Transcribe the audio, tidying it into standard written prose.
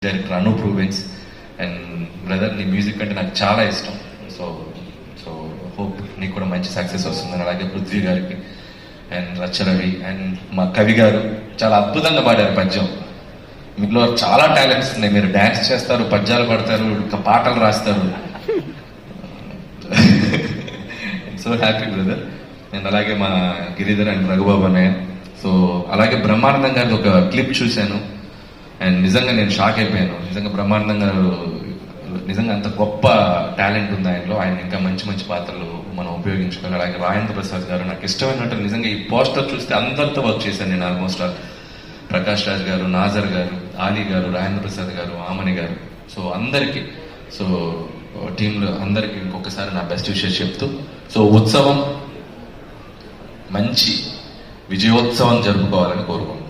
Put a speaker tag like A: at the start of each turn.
A: Director Anoop Rubens. And brother, నీ music అంటే నాకు చాలా ఇష్టం. సో సో హోప్ నీకు కూడా మంచి సక్సెస్ వస్తుందని. అలాగే పృథ్వీ గారికి అండ్ రచ్చరవి అండ్ మా కవి గారు చాలా అద్భుతంగా పాడారు పద్యం. మీలో చాలా టాలెంట్స్ ఉన్నాయి. మీరు డ్యాన్స్ చేస్తారు, పద్యాలు పడతారు, ఇంకా పాటలు రాస్తారు. So happy brother. నేను అలాగే మా గిరిధర్ అండ్ రఘుబాబు అన్నయ్య. సో అలాగే బ్రహ్మానందం గారిది ఒక క్లిప్ చూశాను అండ్ నిజంగా నేను షాక్ అయిపోయాను. నిజంగా బ్రహ్మానందం గారు నిజంగా అంత గొప్ప టాలెంట్ ఉంది ఆయనలో. ఆయన ఇంకా మంచి మంచి పాత్రలు మనం ఉపయోగించుకోవాలి. అలాగే రాజేంద్ర ప్రసాద్ గారు నాకు ఇష్టమైనట్టు. నిజంగా ఈ పోస్టర్ చూస్తే అందరితో వర్క్ చేశాను నేను ఆల్మోస్ట్ ఆల్. ప్రకాష్ రాజ్ గారు, నాజర్ గారు, ఆలీ గారు, రాజేంద్ర ప్రసాద్ గారు, ఆమని గారు, సో అందరికీ, సో టీంలో అందరికీ ఇంకొకసారి నా బెస్ట్ విషయం చెప్తూ, సో ఉత్సవం మంచి విజయోత్సవం జరుపుకోవాలని కోరుకుంటున్నాను.